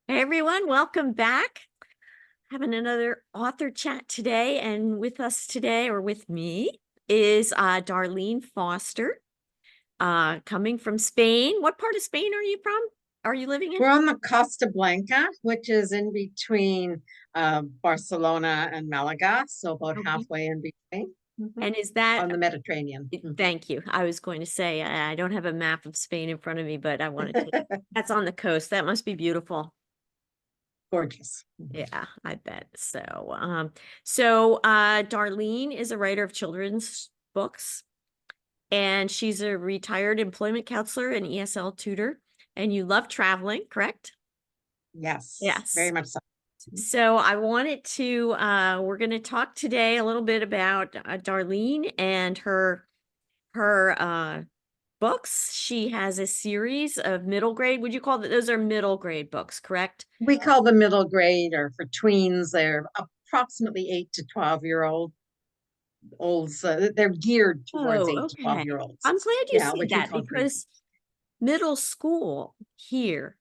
Hey everyone, welcome back. Having another author chat today, and with us today, or with me, is Darlene Foster, coming from Spain. What part of Spain are you from? Are you living in? We're on the Costa Blanca, which is in between Barcelona and Malaga, so about Okay. halfway in between. And is that? On the Mediterranean. Thank you. I was going to say I don't have a map of Spain in front of me, but I wanted to. That's on the coast. That must be beautiful. Gorgeous. Yeah, I bet. Darlene is a writer of children's books. And she's a retired employment counselor and ESL tutor. And you love traveling, correct? Yes, very Yes. much so. So I wanted to, we're going to talk today a little bit about Darlene and her books. She has a series of middle grade. Would you call that? Those are middle grade books, correct? We call them middle grade, or for tweens, they're approximately 8 to 12-year-old olds. They're geared towards Oh, 8 to 12 okay. year olds. I'm glad you Yeah, said which we that call tweens. because middle school here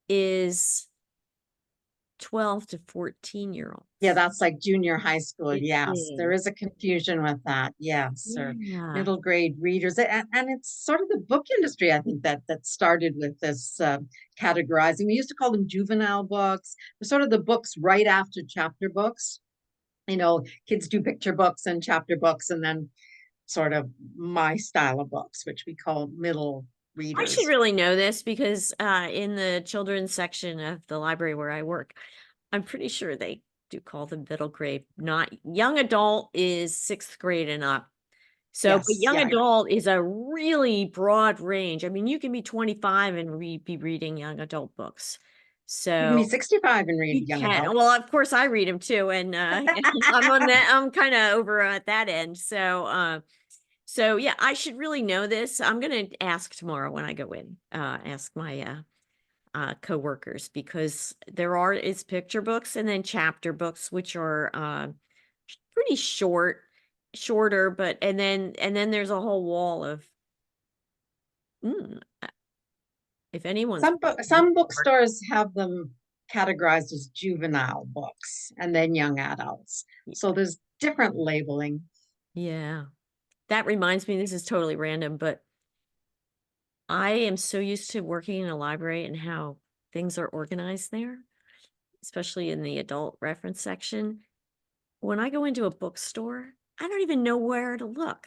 is 12 to 14-year Yeah, olds. that's like junior high school. It Yes, there is is. a confusion with that. Yes, or Yeah. middle grade readers, and it's sort of the book industry. I think that started with this categorizing. We used to call them juvenile books. They're sort of the books right after chapter books. Kids do picture books and chapter books, and then sort of my style of books, which we call middle I should readers. really know this because in the children's section of the library where I work, I'm pretty sure they do call them middle grade. Not young adult is sixth grade and up. So, but Yes, young yeah, adult is a really broad range. I mean, you can be 25 and be reading young adult books. you can be So 65 and read you young can. adult. Well, of course, I read them too, and I'm on that. I'm kind of over at that end. So yeah, I should really know this. I'm gonna ask tomorrow when I go in. Ask my coworkers because it's picture books and then chapter books, which are pretty shorter, but and then there's a whole wall of mm, if anyone's Some bookstores have them categorized as juvenile books and then young adults. So there's different labeling. yeah. That reminds me, this is totally random, but I am so used to working in a library and how things are organized there, especially in the adult reference section. When I go into a bookstore, I don't even know where to look.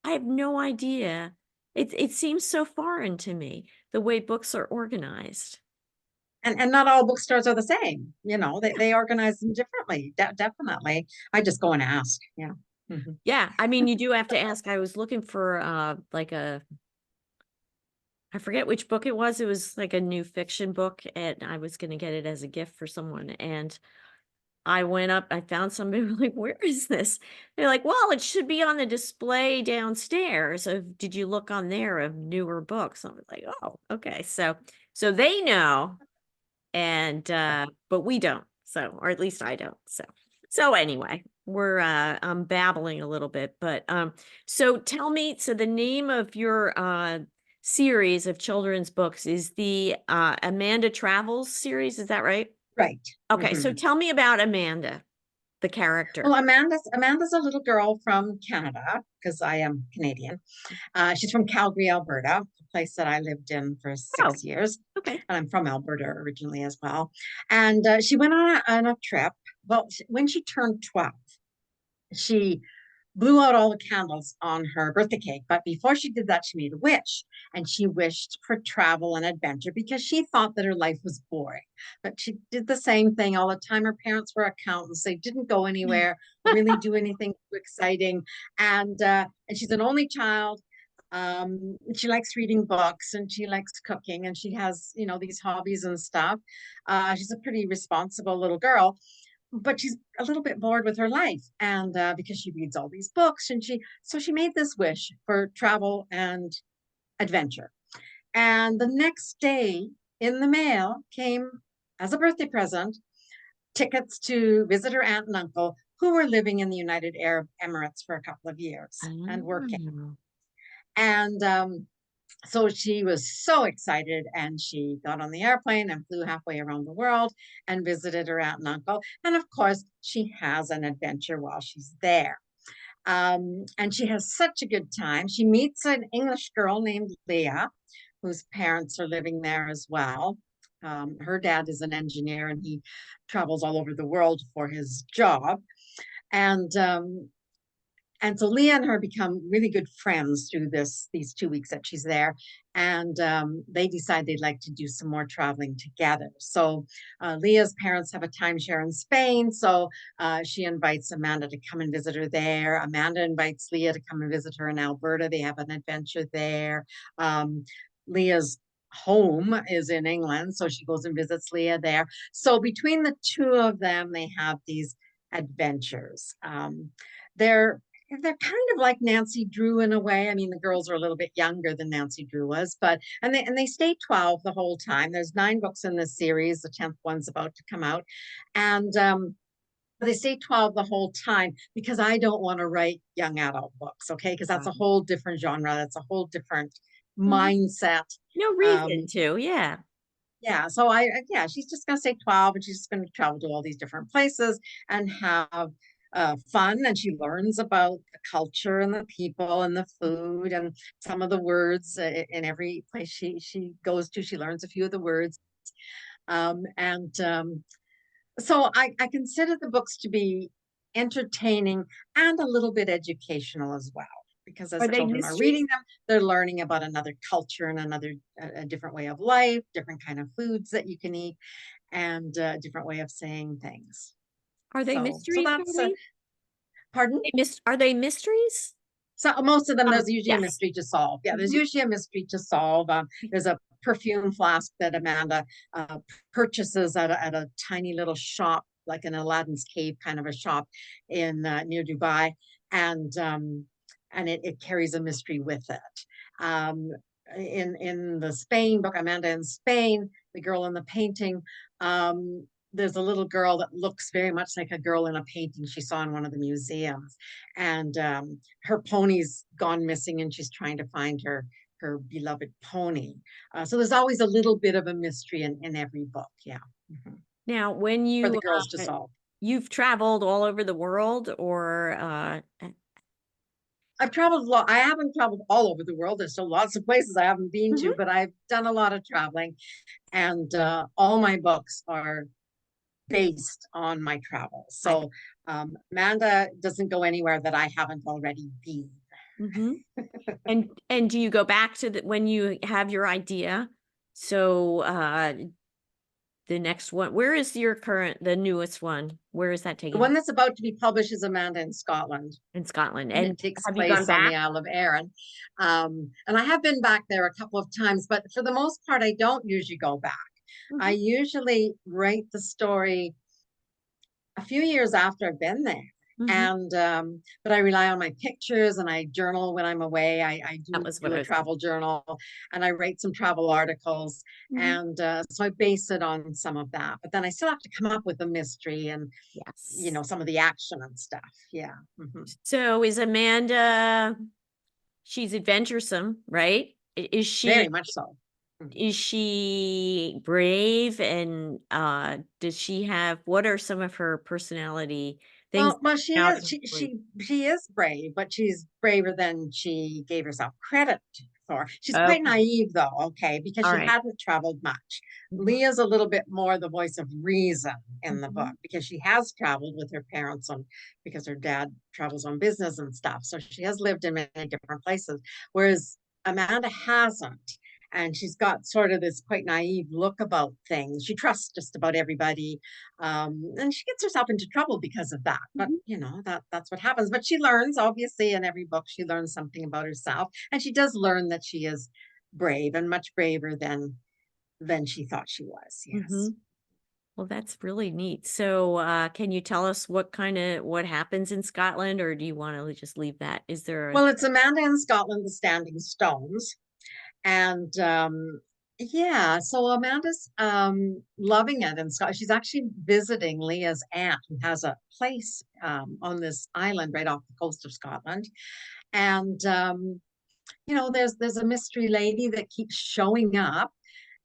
I have no idea. It seems so foreign to me, the way books are organized. And not all bookstores are the same. Yeah. They organize them differently. Definitely. I just go and ask. Yeah. Mhm. Yeah, I mean, you do have to ask. I was looking for, like I forget which book it was. It was like a new fiction book, and I was gonna get it as a gift for someone, and I went up, I found somebody like, "Where is this?" They're like, "Well, it should be on the display downstairs of did you look on there of newer books?" I was like, "Oh, okay." So they know and but we don't. So, or at least I don't. So anyway, I'm babbling a little bit, but so tell me, so the name of your series of children's books is the Amanda Travels series, is that right? Right. Okay, so Mhm. tell me about Amanda, the character. Well, Amanda's a little girl from Canada because I am Canadian. She's from Calgary, Alberta, a place that I lived in for Oh, 6 years. okay. And I'm from Alberta originally as well. And she went on a trip. Well, when she turned 12, she blew out all the candles on her birthday cake. But before she did that, she made a wish. And she wished for travel and adventure because she thought that her life was boring. But she did the same thing all the time. Her parents were accountants. They didn't go anywhere, really do anything too exciting. And she's an only child. She likes reading books and she likes cooking and she has, these hobbies and stuff. She's a pretty responsible little girl, but she's a little bit bored with her life, and because she reads all these books, and she made this wish for travel and adventure. And the next day in the mail came, as a birthday present, tickets to visit her aunt and uncle who were living in the United Arab Emirates for a couple of years and working. Oh. And So she was so excited, and she got on the airplane and flew halfway around the world and visited her aunt and uncle. And of course, she has an adventure while she's there. And she has such a good time. She meets an English girl named Leah, whose parents are living there as well. Her dad is an engineer, and he travels all over the world for his job. And so Leah and her become really good friends through these 2 weeks that she's there, and they decide they'd like to do some more traveling together. So Leah's parents have a timeshare in Spain, so she invites Amanda to come and visit her there. Amanda invites Leah to come and visit her in Alberta. They have an adventure there. Leah's home is in England, so she goes and visits Leah there. So between the two of them, they have these adventures. They're kind of like Nancy Drew in a way. I mean, the girls are a little bit younger than Nancy Drew was, but and they stay 12 the whole time. There's 9 books in this series. The 10th one's about to come out. And they stay 12 the whole time because I don't want to write young adult books, okay? Because that's a Right. whole different genre. That's a whole different Mhm. mindset. No reason Um, to, yeah. yeah, so yeah, she's just gonna say 12, and she's just gonna travel to all these different places and have fun. And she learns about the culture and the people and the food and some of the words in every place she goes to. She learns a few of the words. And So I consider the books to be entertaining and a little bit educational as well. Because Are as they children are mysteries? reading them, they're learning about another culture and a different way of life, different kind of foods that you can eat, and a different way of saying things. Are they So mysteries, that's Darlene? pardon. Are they mysteries? So most of them, there's usually a Yes. mystery to solve. Yeah, there's Mhm. usually a mystery to solve. There's a perfume flask that Amanda purchases at a tiny little shop, like an Aladdin's cave kind of a shop in near Dubai, and it carries a mystery with it. Um, in the Spain book, Amanda in Spain, the girl in the painting. There's a little girl that looks very much like a girl in a painting she saw in one of the museums, and her pony's gone missing, and she's trying to find her beloved pony. So there's always a little bit of a mystery in every book. Yeah. Mhm. Now, when For the you, girls to solve. you've traveled all over the world or, I've traveled a lot. I haven't traveled all over the world. There's still lots of places I haven't been to, Mhm. but I've done a lot of traveling, and all my books are based on my travels. I So Amanda doesn't go anywhere that I haven't already been. Mhm. And do you go back to when you have your idea? So, the next one, where is the newest one? Where is that The taking one that's about to be published is Amanda in Scotland, in Scotland? and it And takes have you gone place on the back? Isle of Arran. And I have been back there a couple of times, but for the most part, I don't usually go back. I Mhm, usually write the story a few years after I've been there. mhm. And but I rely on my pictures, and I journal when I'm away. I That do was what do I a was travel journal, and I write some travel articles, Mhm. and so I base it on some of that. But then I still have to come up with a mystery and Yes. some of the action and stuff. Yeah. Mhm. So is Amanda she's adventuresome, right? Is Very much so. Mhm. she brave and, does she have what are some of her personality things Well, she out is of like she is brave, but she's braver than she gave herself credit for. She's quite Okay, naive, though, okay, because she alright. hadn't traveled much. Mhm, Leah's a little bit more the voice of reason in the book mhm, because she has traveled with her parents on because her dad travels on business and stuff. So she has lived in many different places, whereas Amanda hasn't. And she's got sort of this quite naive look about things. She trusts just about everybody, and she gets herself into trouble because of that. But mhm, that's what happens. But she learns, obviously, in every book, she learns something about herself, and she does learn that she is brave and much braver than she thought she was. Yes. mhm. Well, that's really neat. So, can you tell us what happens in Scotland, or do you wanna just leave that? Is there a Well, it's Amanda in Scotland, the Standing Stones, and yeah, so Amanda's loving it in Scotland. She's actually visiting Leah's aunt, who has a place on this island right off the coast of Scotland, and there's a mystery lady that keeps showing up.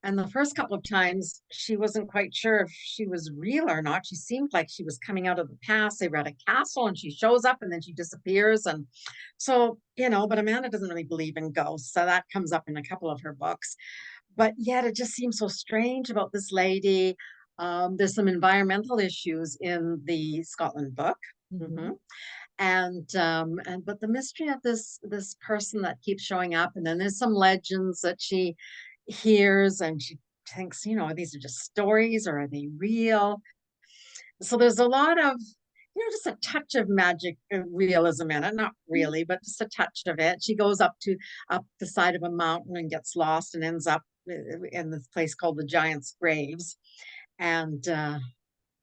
And the first couple of times, she wasn't quite sure if she was real or not. She seemed like she was coming out of the past. They were at a castle and she shows up and then she disappears. And so, but Amanda doesn't really believe in ghosts. So that comes up in a couple of her books. But yet it just seems so strange about this lady. There's some environmental issues in the Scotland book. Mhm. Mhm. And but the mystery of this person that keeps showing up, and then there's some legends that she hears, and she thinks, these are just stories, or are they real? So there's a lot of, just a touch of magic realism in it. Not really, but just a touch of it. She goes up the side of a mountain and gets lost and ends up in this place called the Giant's Graves. And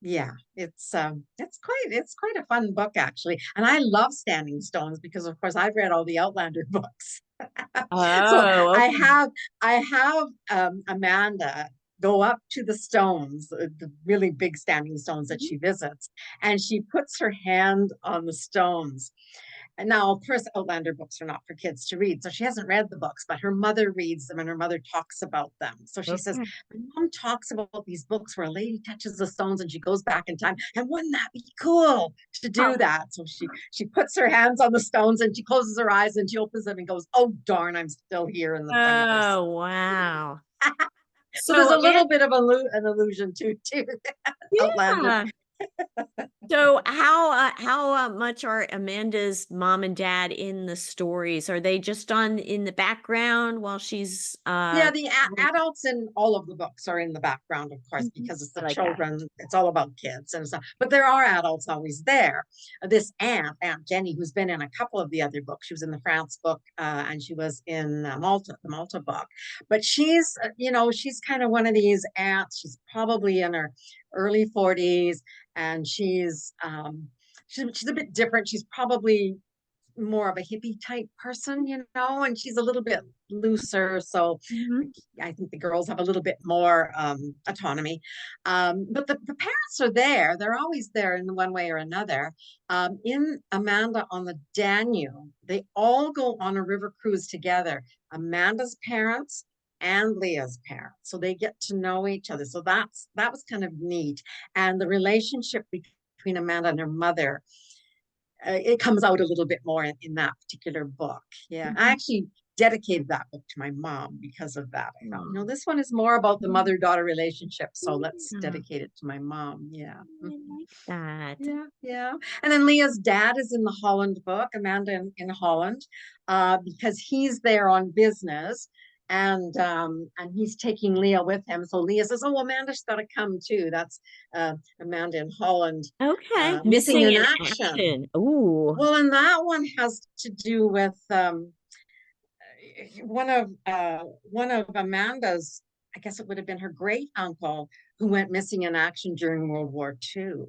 yeah, it's quite a fun book actually. And I love Standing Stones because of course I've read all the Outlander books. So Oh, I okay. have I have Amanda go up to the stones, the really big standing stones that Mhm. she visits, and she puts her hand on the stones. And now, of course, Outlander books are not for kids to read. So she hasn't read the books, but her mother reads them and her mother talks about them. So she says, Okay. my mom talks about these books where a lady touches the stones and she goes back in time. And wouldn't that be cool to Oh, do that? So she puts her hands on the stones and she closes her eyes and she opens them and goes, oh, darn, I'm still here in the 21st. oh, wow. So there's So a Amanda, little bit of an illusion to Outlander. yeah. So how much are Amanda's mom and dad in the stories? Are they just on in the background while she's Yeah, the Mhm. adults in all of the books are in the background, of course, Mhm. because it's I the like that. children. It's all about kids and stuff. But there are adults always there. This Aunt Jenny, who's been in a couple of the other books. She was in the France book, and she was in the Malta book. But she's kind of one of these aunts. She's probably in her early 40s, and she's a bit different. She's probably more of a hippie type person, and she's a little bit looser. So Mhm. I think the girls have a little bit more autonomy. But the parents are there. They're always there in one way or another. In Amanda on the Danube, they all go on a river cruise together. Amanda's parents and Leah's parents. So they get to know each other. So that was kind of neat. And the relationship between Amanda and her mother, it comes out a little bit more in that particular book. Yeah, I Mhm. actually dedicated that book to my mom because of that. I thought, Aw. this one is more about the Mhm. mother-daughter relationship, so let's Yeah, dedicate it to my mom. Yeah. I like that. Yeah, yeah. And then Leah's dad is in the Holland book, Amanda in Holland, because he's there on business, and he's taking Leah with him. So Leah says, "Oh, Amanda's got to come too." That's Amanda in Holland, Okay, missing missing in in action. action. Ooh. Well, and that one has to do with one of Amanda's, I guess it would have been her great uncle who went missing in action during World War II.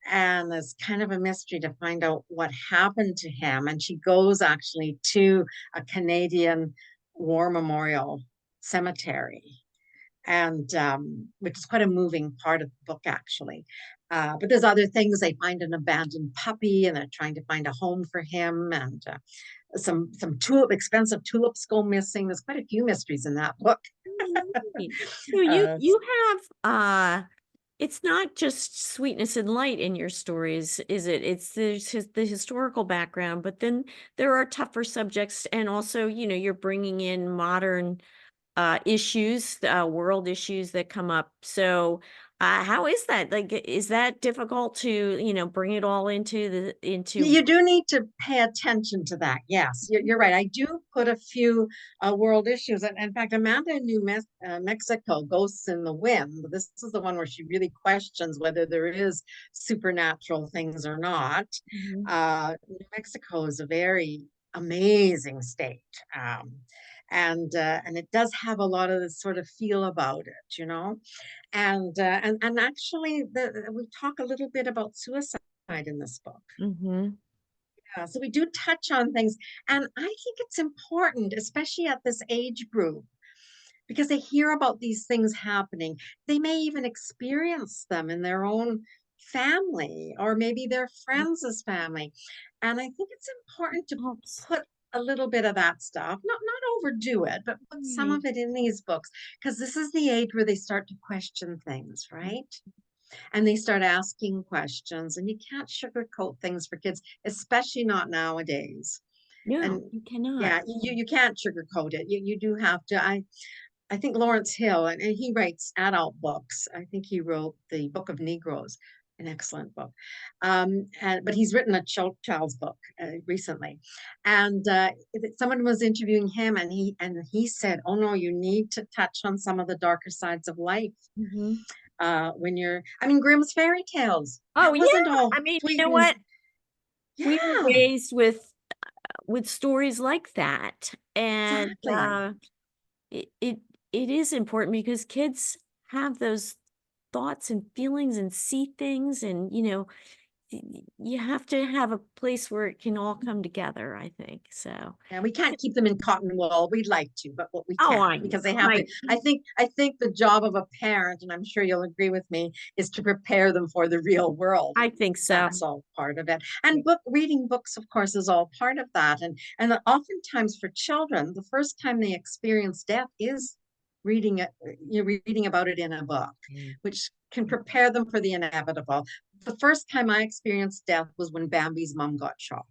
And there's kind of a mystery to find out what happened to him. And she goes actually to a Canadian war memorial cemetery, and which is quite a moving part of the book actually. But there's other things. They find an abandoned puppy and they're trying to find a home for him, and some expensive tulips go missing. There's quite a few mysteries in that book. Right. So you uh, you have it's not just sweetness and light in your stories, is it? It's the historical background, but then there are tougher subjects and also, you're bringing in modern issues, world issues that come up. So, how is that? Like, is that difficult to, bring it all into You do need to pay attention to that. Yes, you're right. I do put a few world issues. And in fact, Amanda in Mexico, Ghosts in the Wind. This is the one where she really questions whether there is supernatural things or not. Mhm. New Mexico is a very amazing state. And it does have a lot of this sort of feel about it. And actually, we talk a little bit about suicide in this book. Mhm. So we do touch on things. And I think it's important, especially at this age group, because they hear about these things happening. They may even experience them in their own family or maybe their friends' family. And I think it's important to Helps. put a little bit of that stuff, not overdo it, but put some Right. of it in these books, because this is the age where they start to question things, right? And they start asking questions, and you can't sugarcoat things for kids, especially not nowadays. No, And you cannot. yeah, you can't sugarcoat it. You do have to. I think Lawrence Hill, and he writes adult books. I think he wrote the Book of Negroes, an excellent book. And but he's written a child's book recently, and someone was interviewing him, and he said, "Oh no, you need to touch on some of the darker sides of life Mhm. when you're. I mean, Grimm's fairy tales. Oh, That yeah. wasn't all I mean, you sweet know and what? We were yeah, raised with stories like that, and, exactly. it it is important because kids have those thoughts and feelings and see things and, you have to have a place where it can all come together, I think, so. And we can't keep them in cotton wool. We'd like to, but what we Oh, can't I know. because they have to. I think the job of a parent, and I'm sure you'll agree with me, is to prepare them for the real world. I think so. That's all part of it. And reading books, of course, is all part of that. And oftentimes for children, the first time they experience death is reading it. You're reading about it in a book, Mm. which can prepare them for the inevitable. The first time I experienced death was when Bambi's mom got shot.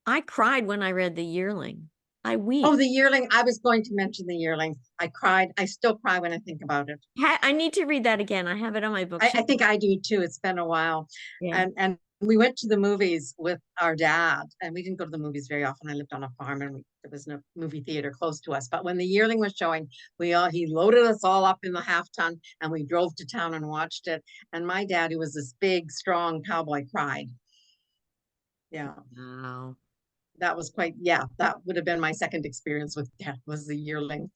I cried when I read The Yearling. I Oh, weep. the yearling. I was going to mention the yearling. I cried. I still cry when I think about it. I need to read that again. I have it on my I bookshelf. think I do too. It's been a while. Yeah. And we went to the movies with our dad, and we didn't go to the movies very often. I lived on a farm, and there was no movie theater close to us. But when the yearling was showing, he loaded us all up in the half ton, and we drove to town and watched it. And my dad, who was this big, strong cowboy, cried. Yeah, Wow. that was quite. Yeah, that would have been my second experience with death was the yearling.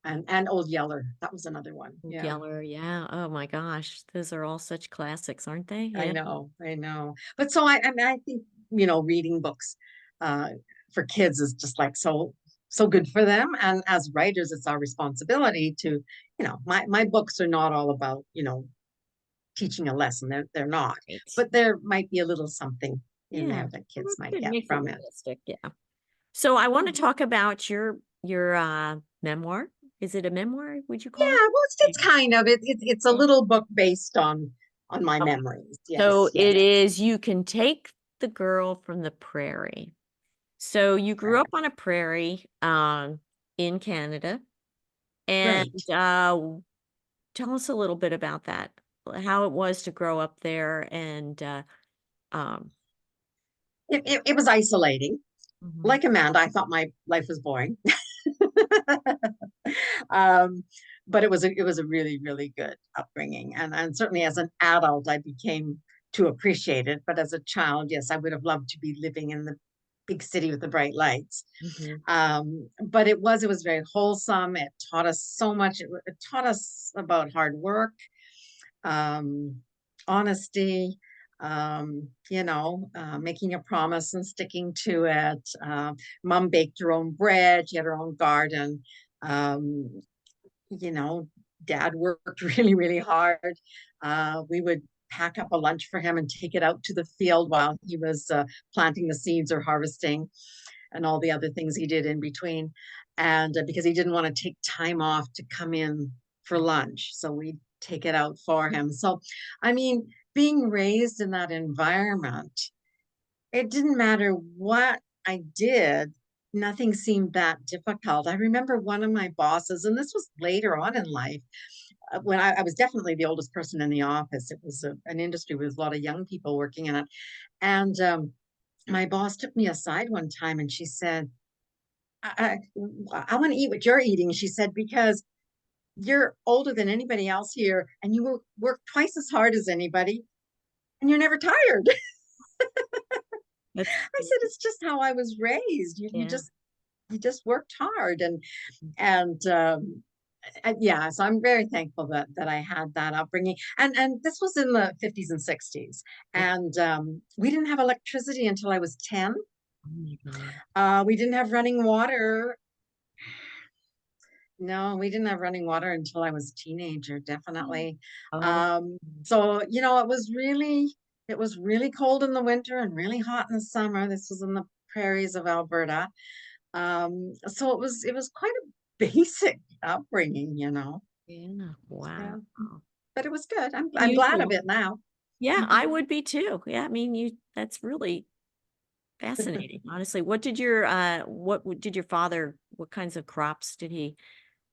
And Old Yeller. That was another one. Yeah, Geller, yeah. Oh my gosh. Those are all such classics, aren't they? I Yeah. know, I know. But so I mean, I think reading books uh, for kids is just like so good for them. And as writers, it's our responsibility to, my books are not all about teaching a lesson. They're not, Right. but there might be a little something in Yeah. there that Well, kids that's might good. get Makes it from it. realistic. Yeah. So I want to Yeah. talk about your memoir. Is it a memoir, would you call Yeah, it? well, it's kind of it's a Yeah. little book based on my Okay. memories. So Yes, yes, it is You Can Take the Girl from the Prairie. So you grew up right, on a prairie in Canada, and right. tell us a little bit about that, how it was to grow up there and um It was isolating. mhm, Like Amanda, I thought my life was boring. um, but it was a really really good upbringing, and certainly as an adult, I became to appreciate it. But as a child, yes, I would have loved to be living in the big city with the bright lights. mhm. But it was very wholesome. It taught us so much. It taught us about hard work, um, honesty, making a promise and sticking to it. Mom baked her own bread. She had her own garden. Um, you know, Dad worked really, really hard. We would pack up a lunch for him and take it out to the field while he was planting the seeds or harvesting and all the other things he did in between. And because he didn't want to take time off to come in for lunch. So we'd take it out for him. So, I mean, being raised in that environment, it didn't matter what I did, nothing seemed that difficult. I remember one of my bosses, and this was later on in life, when I was definitely the oldest person in the office. It was an industry with a lot of young people working in it. And my boss took me aside one time and she said, I want to eat what you're eating. She said, because you're older than anybody else here and you work twice as hard as anybody and you're never tired. That's I said, it's just how I was raised. You yeah. just you just worked hard and yeah, so I'm very thankful that I had that upbringing. And this was in the 50s and 60s. Oh, And we didn't have electricity until I was 10. oh my god. We didn't have running water. No, we didn't have running water until I was a teenager, definitely. Oh, So, it was really cold in the winter and really hot in the summer. This was in the prairies of Alberta. So it was quite a basic upbringing, you know. Yeah. Yeah, Wow. but it was good. I'm glad of Unusual. it now. Yeah, Mhm. I would be too. Yeah, I mean, that's really fascinating, honestly. Did your father, what kinds of crops did he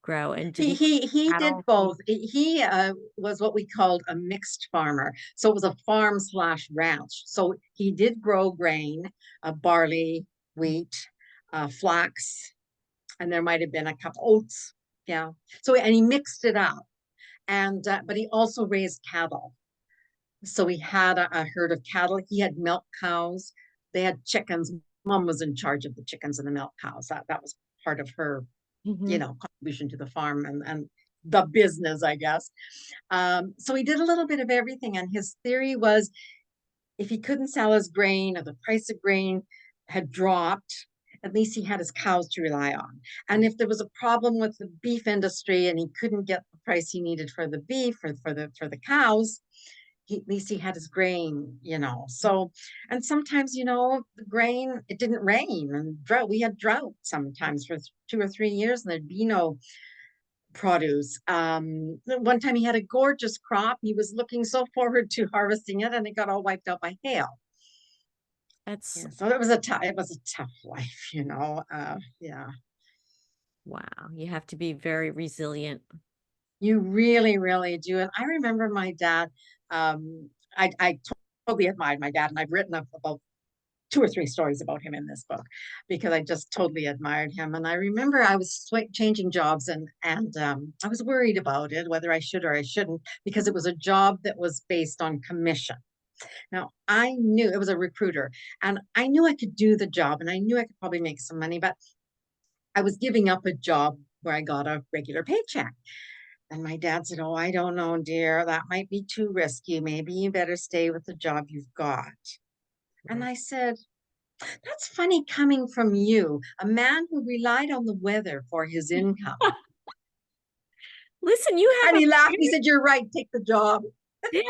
grow? And did He he have he he did cattle too? both. He was what we called a mixed farmer. So it was a farm slash ranch. So he did grow grain, barley, wheat, flax, and there might have been a couple oats. Yeah. So and he mixed it up, and but he also raised cattle. So he had a herd of cattle. He had milk cows. They had chickens. Mom was in charge of the chickens and the milk cows. That was part of her, Mhm. contribution to the farm and the business, I guess. So he did a little bit of everything, and his theory was if he couldn't sell his grain or the price of grain had dropped, at least he had his cows to rely on. And if there was a problem with the beef industry and he couldn't get the price he needed for the beef or for the cows, at least he had his grain, So, and sometimes, the grain, it didn't rain and drought. We had drought sometimes for 2 or 3 years, and there'd be no produce. One time he had a gorgeous crop. He was looking so forward to harvesting it, and it got all wiped out by hail. That's Yeah, so it was a tough life. Yeah, wow. You have to be very resilient. you really, really do. And I remember my dad. I totally admired my dad, and I've written about 2 or 3 stories about him in this book because I just totally admired him. And I remember I was changing jobs, and I was worried about it, whether I should or I shouldn't, because it was a job that was based on commission. Now I knew it was a recruiter, and I knew I could do the job, and I knew I could probably make some money, but I was giving up a job where I got a regular paycheck. And my dad said, "Oh, I don't know, dear. That might be too risky. Maybe you better stay with the job you've got." And Right. I said, "That's funny coming from you, a man who relied on the weather for his income." Listen, you And have a he laughed. He very said, "You're right. Take the job." yeah,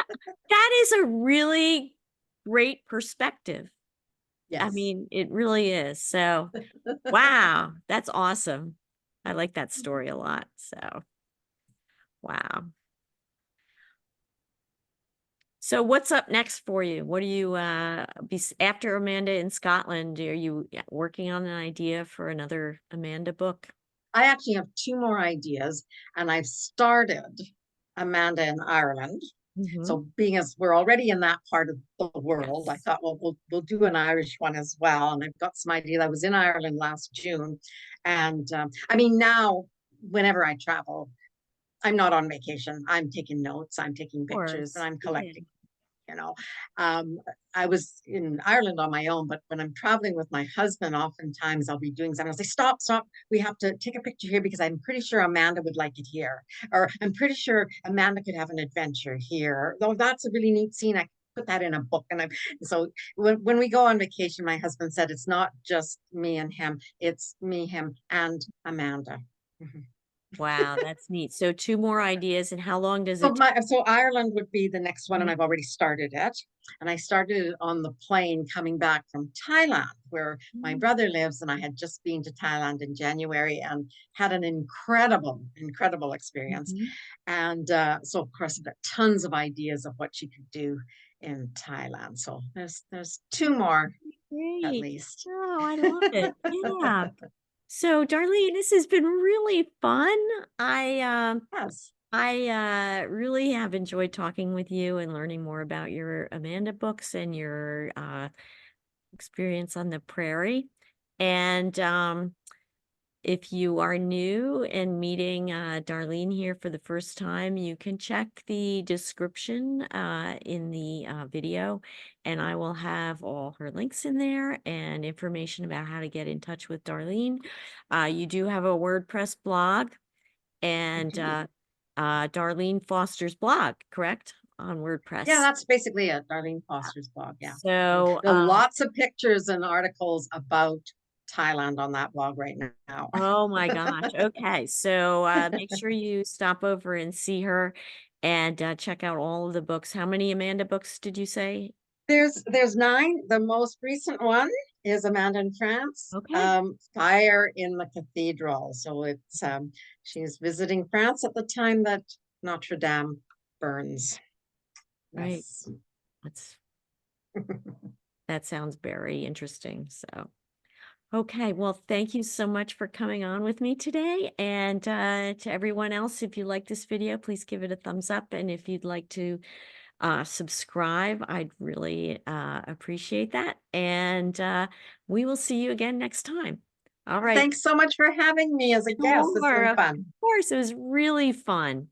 that is a really great perspective. I Yes. mean, it really is. So, wow, that's awesome. I like that story a lot. So, wow. So what's up next for you? What are you after Amanda in Scotland, are you working on an idea for another Amanda book? I actually have two more ideas, and I've started Amanda in Ireland. Mhm. So, being as we're already in that part of the world, I Yes. thought, well, we'll do an Irish one as well. And I've got some ideas. I was in Ireland last June, and I mean, now whenever I travel, I'm not on vacation. I'm taking notes, I'm taking Of pictures, and course. I'm Yeah. collecting. You know, um, I was in Ireland on my own, but when I'm traveling with my husband, oftentimes I'll be doing something. I'll say, "Stop, stop. We have to take a picture here because I'm pretty sure Amanda would like it here. Or I'm pretty sure Amanda could have an adventure here. Though that's a really neat scene. I could put that in a book." And so when we go on vacation, my husband said, "It's not just me and him, it's me, him, and Amanda." Mhm. Wow, that's neat. So 2 more ideas, and how long does So it take? Ireland would be the next one, and Mhm. I've already started it. And I started it on the plane coming back from Thailand, where my Mm. brother lives, and I had just been to Thailand in January and had an incredible, incredible experience. Mhm. And so, of course, I've got tons of ideas of what she could do in Thailand. So there's two more at Great. least. Oh, I love it. Yeah. So, Darlene, this has been really fun. I, um, Yes. I really have enjoyed talking with you and learning more about your Amanda books and your experience on the prairie. And if you are new and meeting Darlene here for the first time, you can check the description in the video, and I will have all her links in there and information about how to get in touch with Darlene. You do have a WordPress blog and Mhm. Darlene Foster's blog, correct? On Yeah, WordPress. that's basically it. Darlene Yeah. Foster's blog. Yeah. So, There are lots of pictures and articles about Thailand on that blog right now. oh my gosh. Okay. So make sure you stop over and see her and check out all of the books. How many Amanda books did you say? There's nine. The most recent one is Amanda in France. Okay, Fire in the Cathedral. So it's she's visiting France at the time that Notre Dame burns. right. Yes. That's that sounds very interesting. So, okay, well, thank you so much for coming on with me today. And to everyone else, if you like this video, please give it a thumbs up. And if you'd like to subscribe, I'd really appreciate that. And we will see you again next time. All right. Thanks so much for having me as a guest. It's Sure. been Of fun. course, it was really fun.